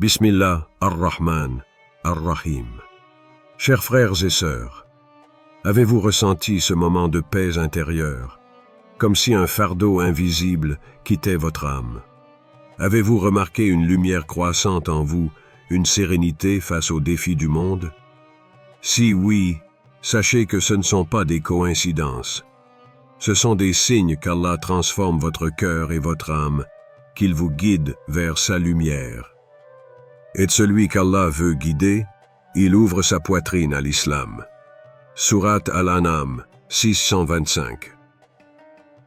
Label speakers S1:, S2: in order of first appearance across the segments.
S1: Bismillah ar-Rahman ar-Rahim. Chers frères et sœurs, avez-vous ressenti ce moment de paix intérieure, comme si un fardeau invisible quittait votre âme? Avez-vous remarqué une lumière croissante en vous, une sérénité face aux défis du monde? Si oui, sachez que ce ne sont pas des coïncidences. Ce sont des signes qu'Allah transforme votre cœur et votre âme, qu'il vous guide vers sa lumière. Et de celui qu'Allah veut guider, il ouvre sa poitrine à l'islam. Sourate Al-An'am 625.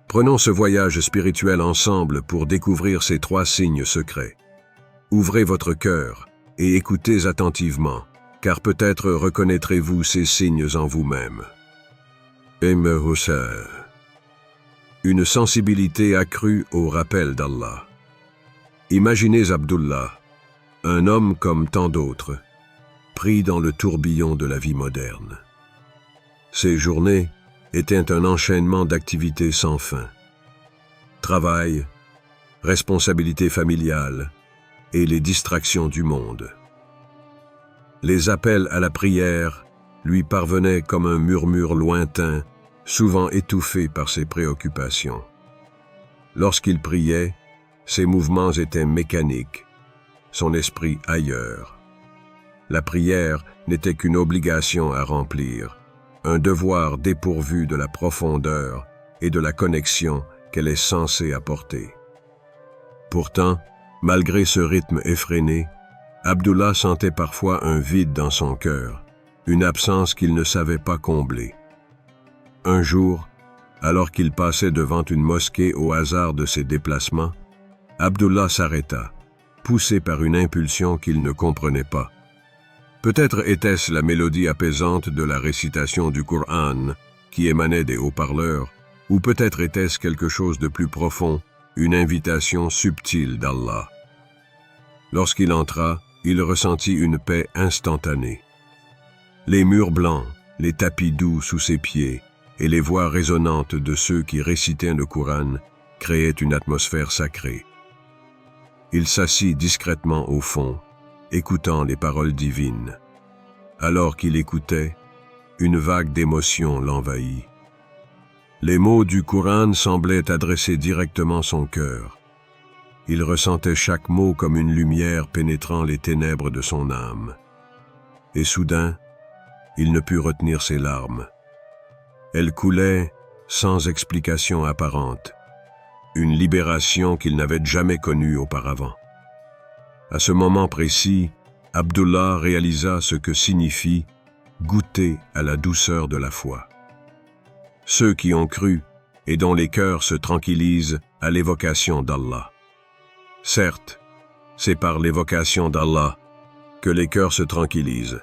S1: Prenons ce voyage spirituel ensemble pour découvrir ces trois signes secrets. Ouvrez votre cœur et écoutez attentivement, car peut-être reconnaîtrez-vous ces signes en vous-même. Une sensibilité accrue au rappel d'Allah. Imaginez Abdullah, un homme comme tant d'autres, pris dans le tourbillon de la vie moderne. Ses journées étaient un enchaînement d'activités sans fin. Travail, responsabilités familiales et les distractions du monde. Les appels à la prière lui parvenaient comme un murmure lointain, souvent étouffé par ses préoccupations. Lorsqu'il priait, ses mouvements étaient mécaniques, son esprit ailleurs. La prière n'était qu'une obligation à remplir, un devoir dépourvu de la profondeur et de la connexion qu'elle est censée apporter. Pourtant, malgré ce rythme effréné, Abdullah sentait parfois un vide dans son cœur, une absence qu'il ne savait pas combler. Un jour, alors qu'il passait devant une mosquée au hasard de ses déplacements, Abdullah s'arrêta, poussé par une impulsion qu'il ne comprenait pas. Peut-être était-ce la mélodie apaisante de la récitation du Coran qui émanait des haut-parleurs, ou peut-être était-ce quelque chose de plus profond, une invitation subtile d'Allah. Lorsqu'il entra, il ressentit une paix instantanée. Les murs blancs, les tapis doux sous ses pieds et les voix résonnantes de ceux qui récitaient le Coran créaient une atmosphère sacrée. Il s'assit discrètement au fond, écoutant les paroles divines. Alors qu'il écoutait, une vague d'émotion l'envahit. Les mots du Coran semblaient adresser directement son cœur. Il ressentait chaque mot comme une lumière pénétrant les ténèbres de son âme. Et soudain, il ne put retenir ses larmes. Elles coulaient sans explication apparente, une libération qu'il n'avait jamais connue auparavant. À ce moment précis, Abdullah réalisa ce que signifie goûter à la douceur de la foi. Ceux qui ont cru et dont les cœurs se tranquillisent à l'évocation d'Allah. Certes, c'est par l'évocation d'Allah que les cœurs se tranquillisent.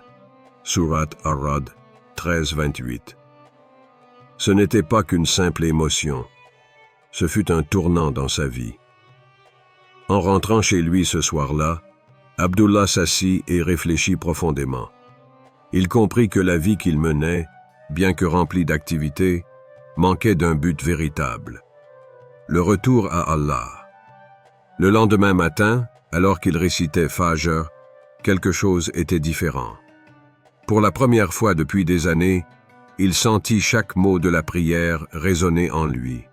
S1: Sourate Ar-Ra'd 13-28. Ce n'était pas qu'une simple émotion, ce fut un tournant dans sa vie. En rentrant chez lui ce soir-là, Abdullah s'assit et réfléchit profondément. Il comprit que la vie qu'il menait, bien que remplie d'activités, manquait d'un but véritable. Le retour à Allah. Le lendemain matin, alors qu'il récitait Fajr, quelque chose était différent. Pour la première fois depuis des années, il sentit chaque mot de la prière résonner en lui.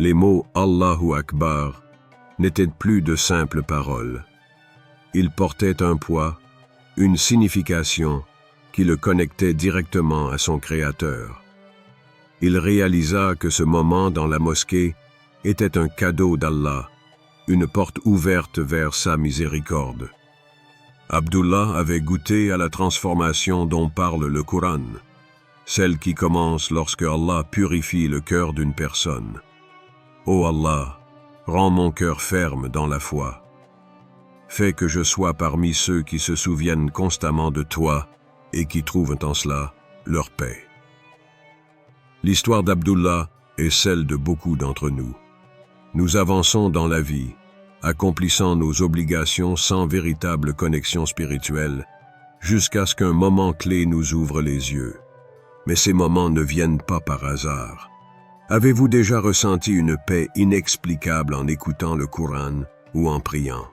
S1: Les mots Allahu Akbar n'étaient plus de simples paroles. Ils portaient un poids, une signification qui le connectait directement à son Créateur. Il réalisa que ce moment dans la mosquée était un cadeau d'Allah, une porte ouverte vers sa miséricorde. Abdullah avait goûté à la transformation dont parle le Coran, celle qui commence lorsque Allah purifie le cœur d'une personne. Ô Allah, rends mon cœur ferme dans la foi. Fais que je sois parmi ceux qui se souviennent constamment de toi et qui trouvent en cela leur paix. L'histoire d'Abdullah est celle de beaucoup d'entre nous. Nous avançons dans la vie, accomplissant nos obligations sans véritable connexion spirituelle, jusqu'à ce qu'un moment clé nous ouvre les yeux. Mais ces moments ne viennent pas par hasard. Avez-vous déjà ressenti une paix inexplicable en écoutant le Coran ou en priant?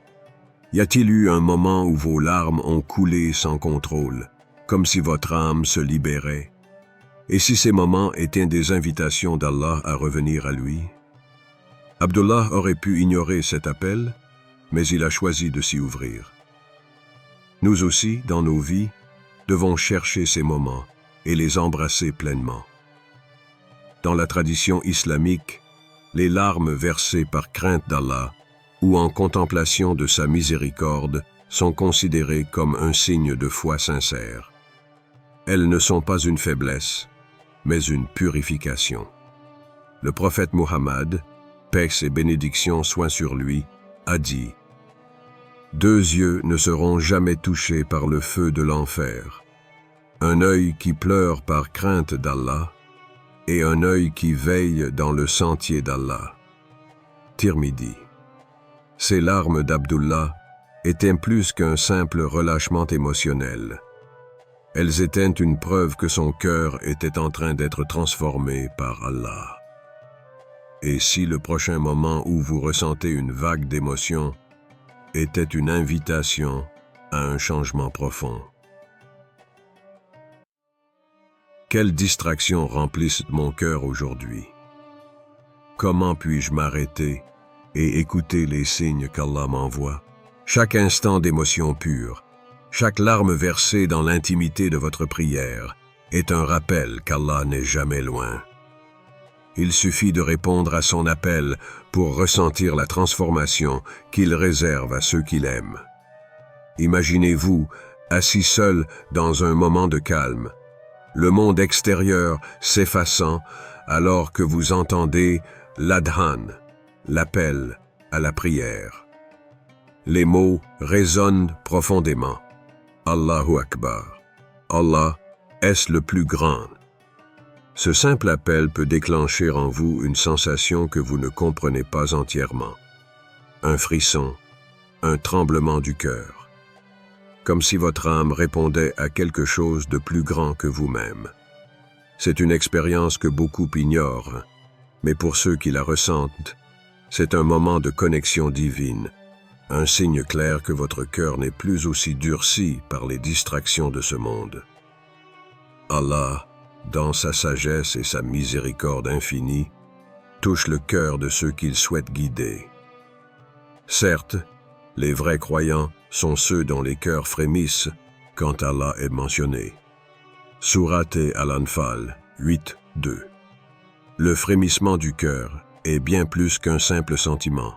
S1: Y a-t-il eu un moment où vos larmes ont coulé sans contrôle, comme si votre âme se libérait? Et si ces moments étaient des invitations d'Allah à revenir à lui? Abdullah aurait pu ignorer cet appel, mais il a choisi de s'y ouvrir. Nous aussi, dans nos vies, devons chercher ces moments et les embrasser pleinement. Dans la tradition islamique, les larmes versées par crainte d'Allah ou en contemplation de sa miséricorde sont considérées comme un signe de foi sincère. Elles ne sont pas une faiblesse, mais une purification. Le prophète Muhammad, paix et bénédiction soient sur lui, a dit « 2 yeux ne seront jamais touchés par le feu de l'enfer. Un œil qui pleure par crainte d'Allah et un œil qui veille dans le sentier d'Allah. » Tirmidhi. Ces larmes d'Abdullah étaient plus qu'un simple relâchement émotionnel. Elles étaient une preuve que son cœur était en train d'être transformé par Allah. Et si le prochain moment où vous ressentez une vague d'émotion était une invitation à un changement profond? Quelles distractions remplissent mon cœur aujourd'hui? Comment puis-je m'arrêter et écouter les signes qu'Allah m'envoie? Chaque instant d'émotion pure, chaque larme versée dans l'intimité de votre prière est un rappel qu'Allah n'est jamais loin. Il suffit de répondre à son appel pour ressentir la transformation qu'il réserve à ceux qu'il aime. Imaginez-vous assis seul dans un moment de calme, le monde extérieur s'effaçant alors que vous entendez l'adhan, l'appel à la prière. Les mots résonnent profondément. Allahu Akbar. Allah est le plus grand. Ce simple appel peut déclencher en vous une sensation que vous ne comprenez pas entièrement. Un frisson, un tremblement du cœur. Comme si votre âme répondait à quelque chose de plus grand que vous-même. C'est une expérience que beaucoup ignorent, mais pour ceux qui la ressentent, c'est un moment de connexion divine, un signe clair que votre cœur n'est plus aussi durci par les distractions de ce monde. Allah, dans sa sagesse et sa miséricorde infinie, touche le cœur de ceux qu'il souhaite guider. Certes, les vrais croyants sont ceux dont les cœurs frémissent quand Allah est mentionné. Sourate Al-Anfal 8:2. Le frémissement du cœur est bien plus qu'un simple sentiment.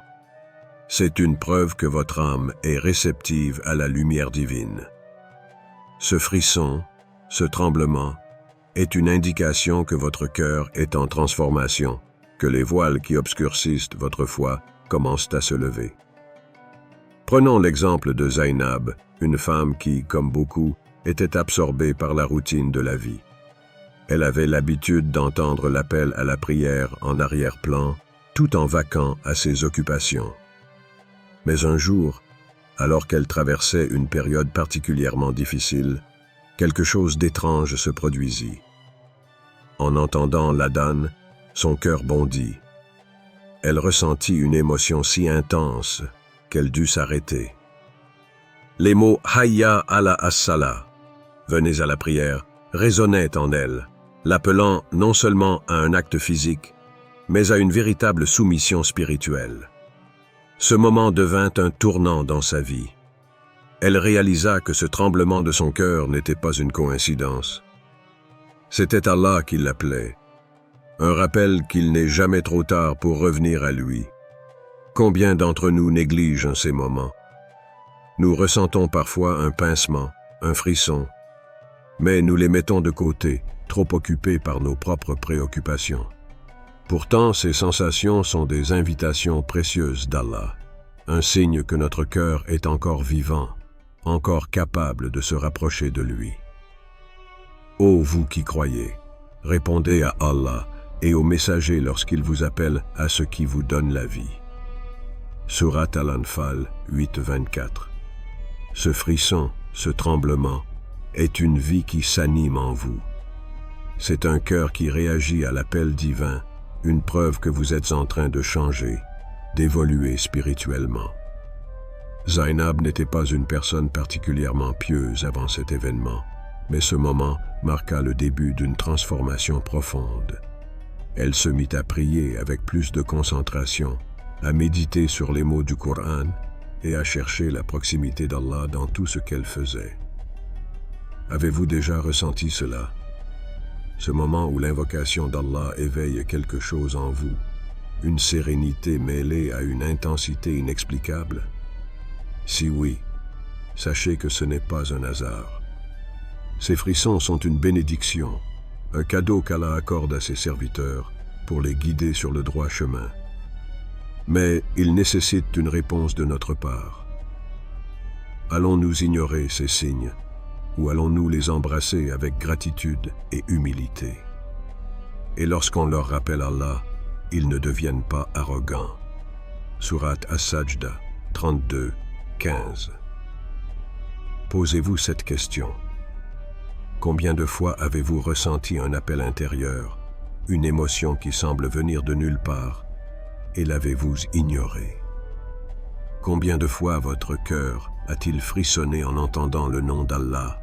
S1: C'est une preuve que votre âme est réceptive à la lumière divine. Ce frisson, ce tremblement, est une indication que votre cœur est en transformation, que les voiles qui obscurcissent votre foi commencent à se lever. Prenons l'exemple de Zainab, une femme qui, comme beaucoup, était absorbée par la routine de la vie. Elle avait l'habitude d'entendre l'appel à la prière en arrière-plan, tout en vaquant à ses occupations. Mais un jour, alors qu'elle traversait une période particulièrement difficile, quelque chose d'étrange se produisit. En entendant l'adhan, son cœur bondit. Elle ressentit une émotion si intense qu'elle dut s'arrêter. Les mots « Hayya ala as-salah » « Venez à la prière » résonnaient en elle, l'appelant non seulement à un acte physique, mais à une véritable soumission spirituelle. Ce moment devint un tournant dans sa vie. Elle réalisa que ce tremblement de son cœur n'était pas une coïncidence. C'était Allah qui l'appelait, un rappel qu'il n'est jamais trop tard pour revenir à lui. Combien d'entre nous négligent ces moments? Nous ressentons parfois un pincement, un frisson, mais nous les mettons de côté, trop occupés par nos propres préoccupations. Pourtant, ces sensations sont des invitations précieuses d'Allah, un signe que notre cœur est encore vivant, encore capable de se rapprocher de lui. Ô vous qui croyez, répondez à Allah et au messager lorsqu'il vous appelle à ce qui vous donne la vie. Sourate Al-Anfal 8:24. Ce frisson, ce tremblement, est une vie qui s'anime en vous. C'est un cœur qui réagit à l'appel divin, une preuve que vous êtes en train de changer, d'évoluer spirituellement. Zainab n'était pas une personne particulièrement pieuse avant cet événement, mais ce moment marqua le début d'une transformation profonde. Elle se mit à prier avec plus de concentration, à méditer sur les mots du Coran et à chercher la proximité d'Allah dans tout ce qu'elle faisait. Avez-vous déjà ressenti cela? Ce moment où l'invocation d'Allah éveille quelque chose en vous, une sérénité mêlée à une intensité inexplicable? Si oui, sachez que ce n'est pas un hasard. Ces frissons sont une bénédiction, un cadeau qu'Allah accorde à ses serviteurs pour les guider sur le droit chemin. Mais ils nécessitent une réponse de notre part. Allons-nous ignorer ces signes ou allons-nous les embrasser avec gratitude et humilité? Et lorsqu'on leur rappelle Allah, ils ne deviennent pas arrogants. Sourate As-Sajda 32, 15. Posez-vous cette question. Combien de fois avez-vous ressenti un appel intérieur, une émotion qui semble venir de nulle part, et l'avez-vous ignoré? Combien de fois votre cœur a-t-il frissonné en entendant le nom d'Allah,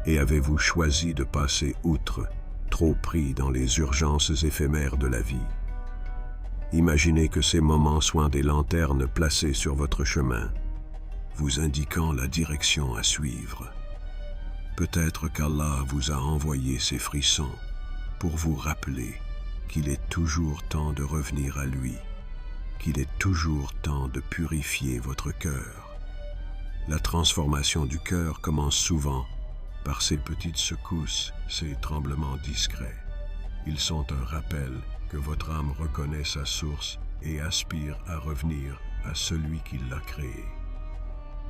S1: et avez-vous choisi de passer outre, trop pris dans les urgences éphémères de la vie? Imaginez que ces moments soient des lanternes placées sur votre chemin, vous indiquant la direction à suivre. Peut-être qu'Allah vous a envoyé ces frissons pour vous rappeler qu'il est toujours temps de revenir à lui, qu'il est toujours temps de purifier votre cœur. La transformation du cœur commence souvent par ces petites secousses, ces tremblements discrets. Ils sont un rappel que votre âme reconnaît sa source et aspire à revenir à celui qui l'a créé.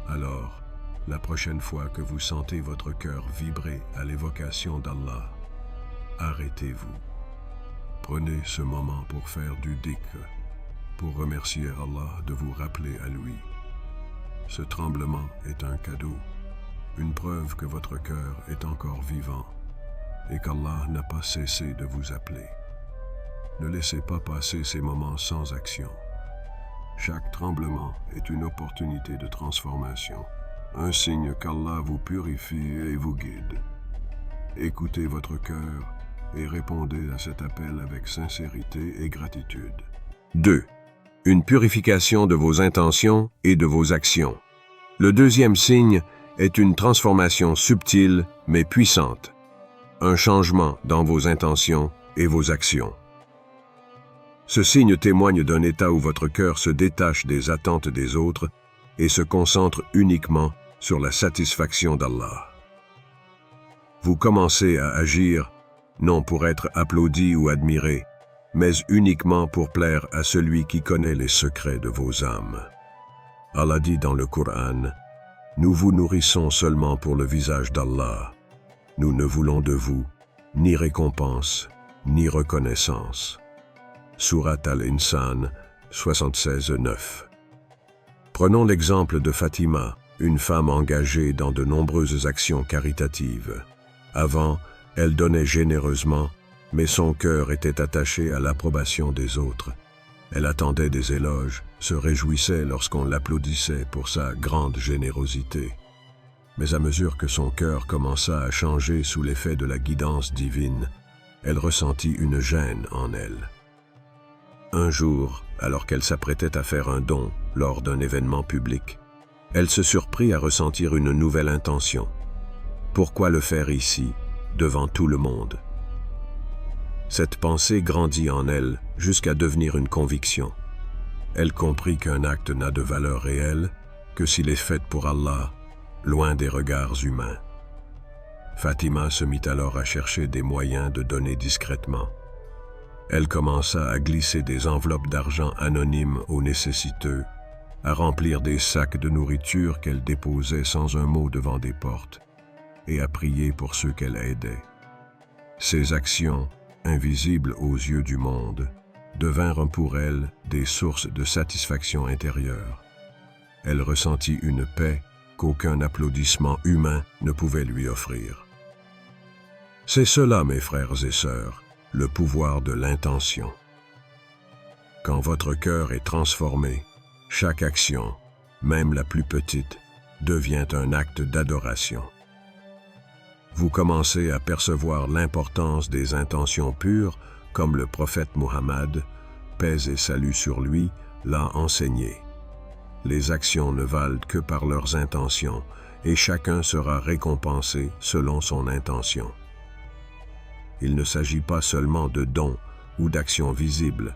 S1: Alors, la prochaine fois que vous sentez votre cœur vibrer à l'évocation d'Allah, arrêtez-vous. Prenez ce moment pour faire du dhikr, pour remercier Allah de vous rappeler à lui. Ce tremblement est un cadeau, une preuve que votre cœur est encore vivant et qu'Allah n'a pas cessé de vous appeler. Ne laissez pas passer ces moments sans action. Chaque tremblement est une opportunité de transformation, un signe qu'Allah vous purifie et vous guide. Écoutez votre cœur et répondez à cet appel avec sincérité et gratitude. 2. Une purification de vos intentions et de vos actions. Le deuxième signe est une transformation subtile mais puissante, un changement dans vos intentions et vos actions. Ce signe témoigne d'un état où votre cœur se détache des attentes des autres et se concentre uniquement sur la satisfaction d'Allah. Vous commencez à agir non pour être applaudi ou admiré, mais uniquement pour plaire à celui qui connaît les secrets de vos âmes. Allah dit dans le Coran, « Nous vous nourrissons seulement pour le visage d'Allah. Nous ne voulons de vous ni récompense, ni reconnaissance. » Sourate Al-Insan 76-9. Prenons l'exemple de Fatima, une femme engagée dans de nombreuses actions caritatives. Avant, elle donnait généreusement, mais son cœur était attaché à l'approbation des autres. Elle attendait des éloges, se réjouissait lorsqu'on l'applaudissait pour sa grande générosité. Mais à mesure que son cœur commença à changer sous l'effet de la guidance divine, elle ressentit une gêne en elle. Un jour, alors qu'elle s'apprêtait à faire un don lors d'un événement public, elle se surprit à ressentir une nouvelle intention. Pourquoi le faire ici, devant tout le monde? Cette pensée grandit en elle jusqu'à devenir une conviction. Elle comprit qu'un acte n'a de valeur réelle que s'il est fait pour Allah, loin des regards humains. Fatima se mit alors à chercher des moyens de donner discrètement. Elle commença à glisser des enveloppes d'argent anonymes aux nécessiteux, à remplir des sacs de nourriture qu'elle déposait sans un mot devant des portes, et à prier pour ceux qu'elle aidait. Ces actions, invisibles aux yeux du monde, devinrent pour elle des sources de satisfaction intérieure. Elle ressentit une paix qu'aucun applaudissement humain ne pouvait lui offrir. C'est cela, mes frères et sœurs, le pouvoir de l'intention. Quand votre cœur est transformé, chaque action, même la plus petite, devient un acte d'adoration. Vous commencez à percevoir l'importance des intentions pures, comme le prophète Muhammad, paix et salut sur lui, l'a enseigné. Les actions ne valent que par leurs intentions, et chacun sera récompensé selon son intention. Il ne s'agit pas seulement de dons ou d'actions visibles,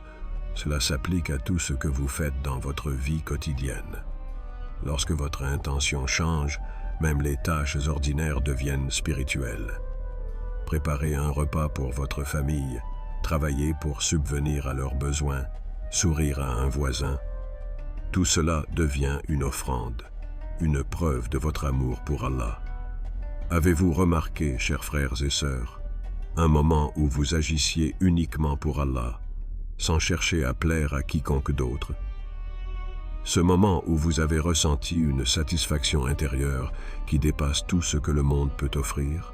S1: cela s'applique à tout ce que vous faites dans votre vie quotidienne. Lorsque votre intention change, même les tâches ordinaires deviennent spirituelles. Préparez un repas pour votre famille, travaillez pour subvenir à leurs besoins, sourire à un voisin. Tout cela devient une offrande, une preuve de votre amour pour Allah. Avez-vous remarqué, chers frères et sœurs, un moment où vous agissiez uniquement pour Allah, sans chercher à plaire à quiconque d'autre? Ce moment où vous avez ressenti une satisfaction intérieure qui dépasse tout ce que le monde peut offrir?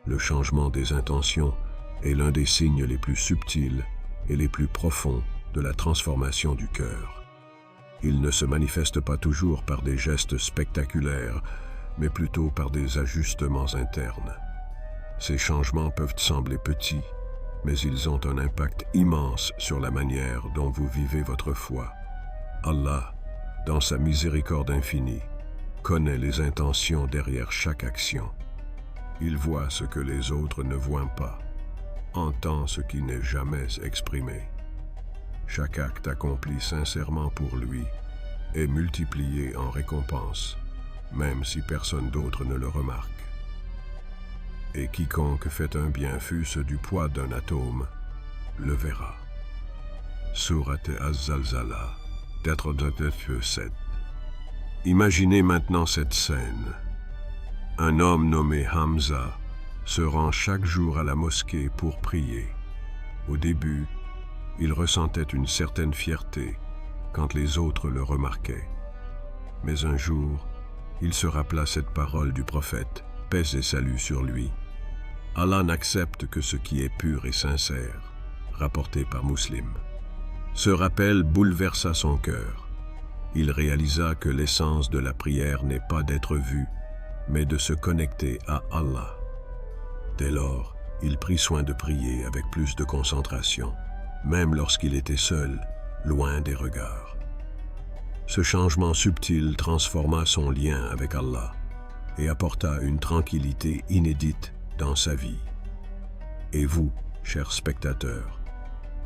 S1: Le changement des intentions est l'un des signes les plus subtils et les plus profonds de la transformation du cœur. Il ne se manifeste pas toujours par des gestes spectaculaires, mais plutôt par des ajustements internes. Ces changements peuvent sembler petits, mais ils ont un impact immense sur la manière dont vous vivez votre foi. Allah, dans sa miséricorde infinie, connaît les intentions derrière chaque action. Il voit ce que les autres ne voient pas, entend ce qui n'est jamais exprimé. Chaque acte accompli sincèrement pour lui est multiplié en récompense, même si personne d'autre ne le remarque. Et quiconque fait un bien fût-ce du poids d'un atome, le verra. Sourate Az-Zalzala, 7. Imaginez maintenant cette scène. Un homme nommé Hamza se rend chaque jour à la mosquée pour prier. Au début, il ressentait une certaine fierté quand les autres le remarquaient. Mais un jour, il se rappela cette parole du prophète, paix et salut sur lui. Allah n'accepte que ce qui est pur et sincère, rapporté par Muslim. Ce rappel bouleversa son cœur. Il réalisa que l'essence de la prière n'est pas d'être vu, mais de se connecter à Allah. Dès lors, il prit soin de prier avec plus de concentration, même lorsqu'il était seul, loin des regards. Ce changement subtil transforma son lien avec Allah et apporta une tranquillité inédite dans sa vie. Et vous, chers spectateurs,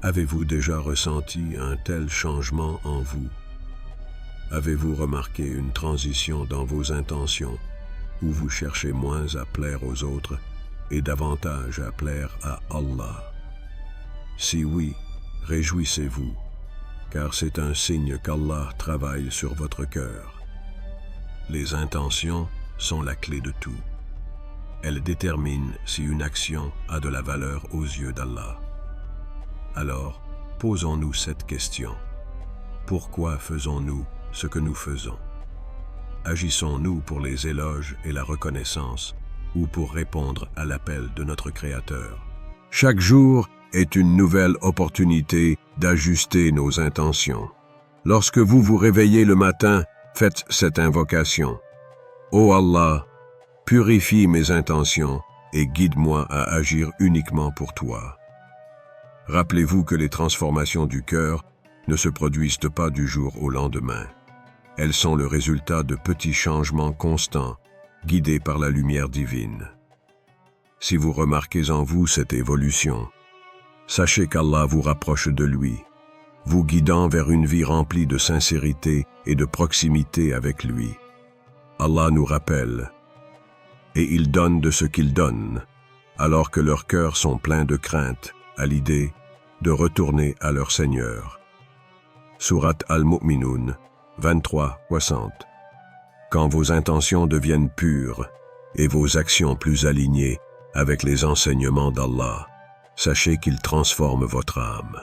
S1: avez-vous déjà ressenti un tel changement en vous? Avez-vous remarqué une transition dans vos intentions, où vous cherchez moins à plaire aux autres et davantage à plaire à Allah? Si oui, réjouissez-vous, car c'est un signe qu'Allah travaille sur votre cœur. Les intentions sont la clé de tout. Elles déterminent si une action a de la valeur aux yeux d'Allah. Alors, posons-nous cette question. Pourquoi faisons-nous ce que nous faisons? Agissons-nous pour les éloges et la reconnaissance ou pour répondre à l'appel de notre Créateur? Chaque jour est une nouvelle opportunité d'ajuster nos intentions. Lorsque vous vous réveillez le matin, faites cette invocation. Ô Allah, purifie mes intentions et guide-moi à agir uniquement pour toi. Rappelez-vous que les transformations du cœur ne se produisent pas du jour au lendemain. Elles sont le résultat de petits changements constants, guidés par la lumière divine. Si vous remarquez en vous cette évolution, sachez qu'Allah vous rapproche de lui, vous guidant vers une vie remplie de sincérité et de proximité avec lui. Allah nous rappelle, et il donne de ce qu'il donne, alors que leurs cœurs sont pleins de crainte à l'idée de retourner à leur Seigneur. Sourate Al-Mu'minun, 23-60. Quand vos intentions deviennent pures et vos actions plus alignées avec les enseignements d'Allah, sachez qu'il transforme votre âme.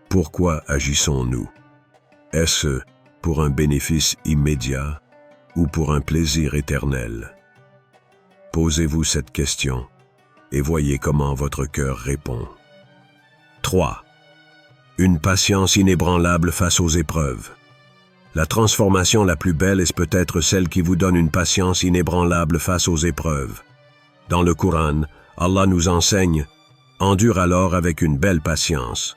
S1: Pourquoi agissons-nous? Est-ce pour un bénéfice immédiat ou pour un plaisir éternel? Posez-vous cette question et voyez comment votre cœur répond. 3. Une patience inébranlable face aux épreuves. La transformation la plus belle est peut-être celle qui vous donne une patience inébranlable face aux épreuves. Dans le Coran, Allah nous enseigne « Endure alors avec une belle patience ».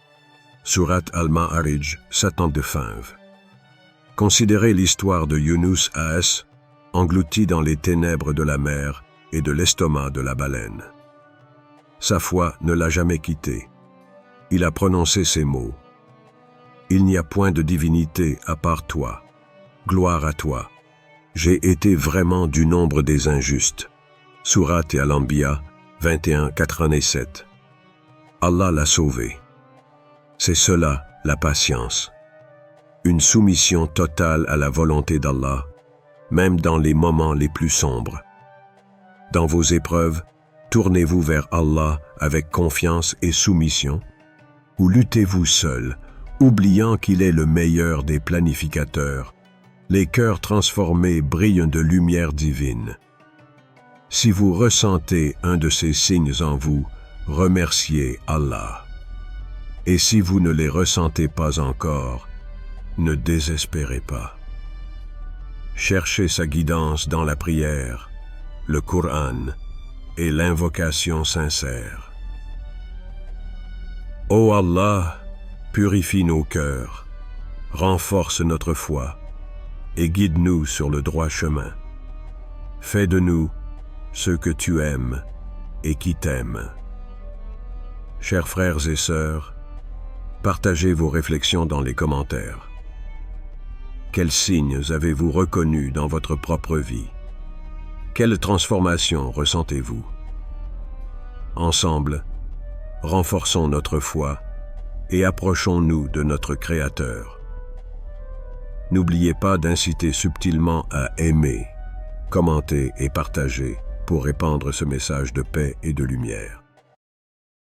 S1: Surat Al-Ma'arij 79. Considérez l'histoire de Yunus a.s., englouti dans les ténèbres de la mer et de l'estomac de la baleine. Sa foi ne l'a jamais quitté. Il a prononcé ces mots. « Il n'y a point de divinité à part toi. Gloire à toi. J'ai été vraiment du nombre des injustes. » Surat Al-Anbiya 21-87. Allah l'a sauvé. C'est cela, la patience. Une soumission totale à la volonté d'Allah, même dans les moments les plus sombres. Dans vos épreuves, tournez-vous vers Allah avec confiance et soumission, ou luttez-vous seul, oubliant qu'il est le meilleur des planificateurs. Les cœurs transformés brillent de lumière divine. Si vous ressentez un de ces signes en vous, remerciez Allah. Et si vous ne les ressentez pas encore, ne désespérez pas. Cherchez sa guidance dans la prière, le Coran et l'invocation sincère. Ô Allah, purifie nos cœurs, renforce notre foi et guide-nous sur le droit chemin. Fais de nous ceux que tu aimes et qui t'aiment. Chers frères et sœurs, partagez vos réflexions dans les commentaires. Quels signes avez-vous reconnus dans votre propre vie? Quelle transformation ressentez-vous? Ensemble, renforçons notre foi et approchons-nous de notre Créateur. N'oubliez pas d'inciter subtilement à aimer, commenter et partager pour répandre ce message de paix et de lumière.